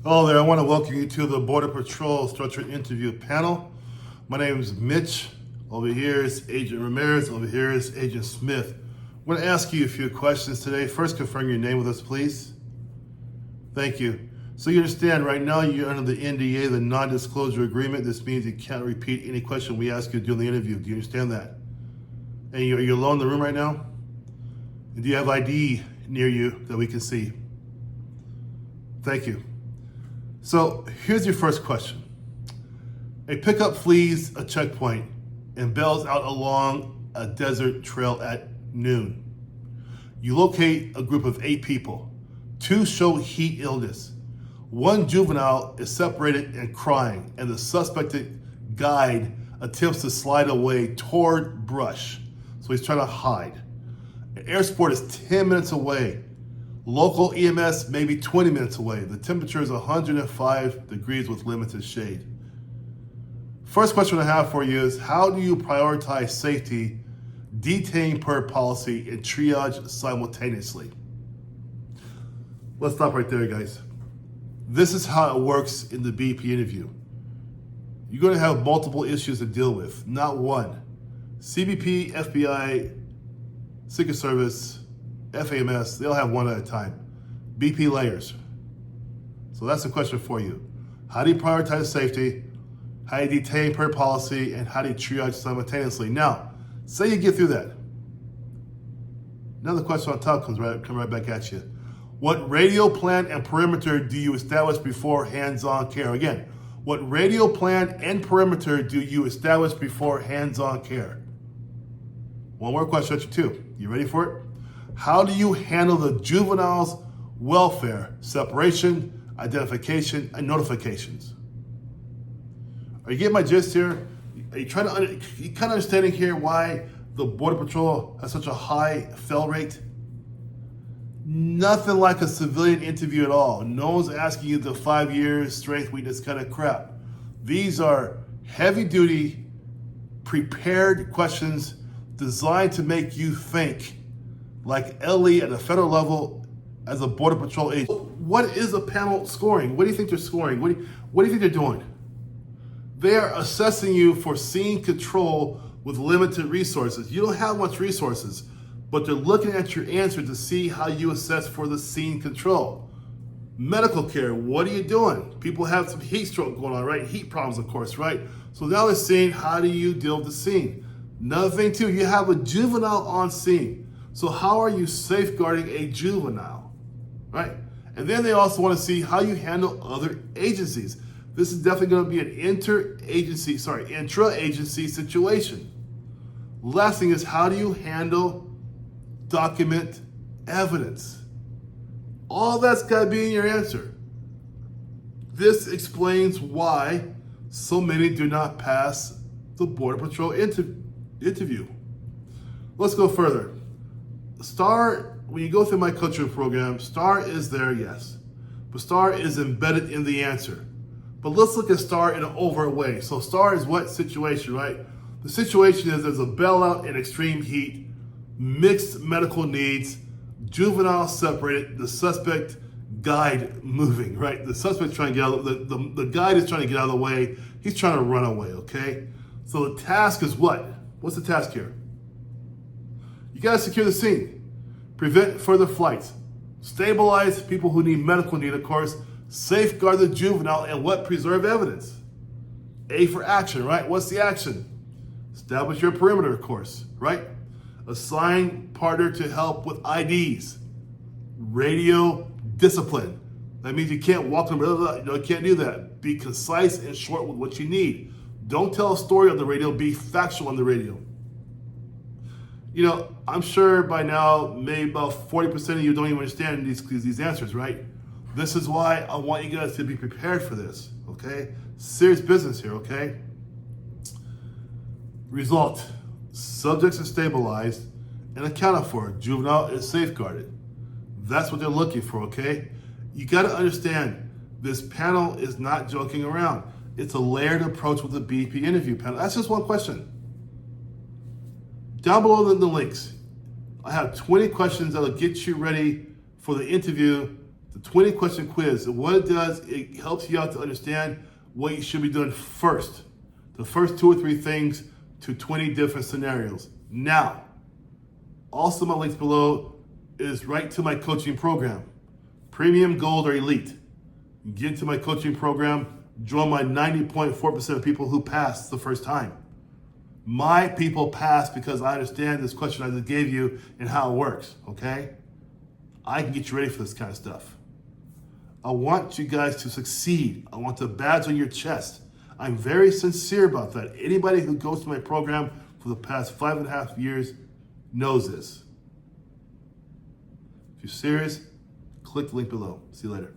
Hello there, I want to welcome you to the Border Patrol Structured Interview panel. My name is Mitch. Over here is Agent Ramirez. Over here is Agent Smith. I'm going to ask you a few questions today. First, confirm your name with us, please. Thank you. So you understand right now you're under the NDA, the non-disclosure agreement. This means you can't repeat any question we ask you during the interview. Do you understand that? And you're alone in the room right now? And do you have ID near you that we can see? Thank you. So here's your first question. A pickup flees a checkpoint and bails out along a desert trail at noon. You locate a group of 8 people. 2 show heat illness. 1 juvenile is separated and crying, and the suspected guide attempts to slide away toward brush. So he's trying to hide. An airport is 10 minutes away. Local EMS maybe 20 minutes away. The temperature is 105 degrees with limited shade. First question I have for you is, how do you prioritize safety, detain per policy, and triage simultaneously? Let's stop right there, guys. This is how it works in the BP interview. You're going to have multiple issues to deal with, not one. CBP, FBI, Secret Service, FAMS, they'll have one at a time. BP layers. So that's the question for you. How do you prioritize safety? How do you detain per policy? And how do you triage simultaneously? Now, say you get through that. Now the question on top comes right back at you. What radio plan and perimeter do you establish before hands-on care? Again, what radio plan and perimeter do you establish before hands-on care? One more question at you too. You ready for it? How do you handle the juvenile's welfare, separation, identification, and notifications? Are you getting my gist here? Are you trying to, you kind of understanding here why the Border Patrol has such a high fail rate? Nothing like a civilian interview at all. No one's asking you the 5 years, strength, weakness kind of crap. These are heavy duty, prepared questions designed to make you think like LE at the federal level as a Border Patrol agent. What is a panel scoring? What do you think they're scoring? What do you think they're doing? They are assessing you for scene control with limited resources. You don't have much resources, but they're looking at your answer to see how you assess for the scene control. Medical care, what are you doing? People have some heat stroke going on, right? Heat problems, of course, right? So now they're seeing, how do you deal with the scene? Another thing too, you have a juvenile on scene. So how are you safeguarding a juvenile, right? And then they also want to see how you handle other agencies. This is definitely going to be an intra-agency situation. Last thing is, how do you handle document evidence? All that's got to be in your answer. This explains why so many do not pass the Border Patrol interview. Let's go further. STAR, when you go through my coaching program, STAR is there, yes. But STAR is embedded in the answer. But let's look at STAR in an overt way. So STAR is what situation, right? The situation is there's a bailout in extreme heat, mixed medical needs, juvenile separated, the suspect guide moving, right? The suspect's trying to get out, the guide is trying to get out of the way. He's trying to run away, okay? So the task is what? What's the task here? You gotta secure the scene, prevent further flights, stabilize people who need medical need, of course, safeguard the juvenile, and what? Preserve evidence. A for action, right? What's the action? Establish your perimeter, of course, right? Assign partner to help with IDs. Radio discipline. That means you can't walk them, you can't do that. Be concise and short with what you need. Don't tell a story on the radio, be factual on the radio. You know, I'm sure by now, maybe about 40% of you don't even understand these answers, right? This is why I want you guys to be prepared for this, okay? Serious business here, okay? Result, subjects are stabilized and accounted for. Juvenile is safeguarded. That's what they're looking for, okay? You gotta understand, this panel is not joking around. It's a layered approach with the BP interview panel. That's just one question. Down below in the links, I have 20 questions that'll get you ready for the interview The 20 question quiz, what it does, it helps you out to understand what you should be doing first. The first 2 or 3 things to 20 different scenarios. Now, also my links below is right to my coaching program. Premium, Gold, or Elite. Get into my coaching program, join my 90.4% of people who passed the first time. My people pass because I understand this question I just gave you and how it works, okay? I can get you ready for this kind of stuff. I want you guys to succeed. I want the badge on your chest. I'm very sincere about that. Anybody who goes to my program for the past 5.5 years knows this. If you're serious, click the link below. See you later.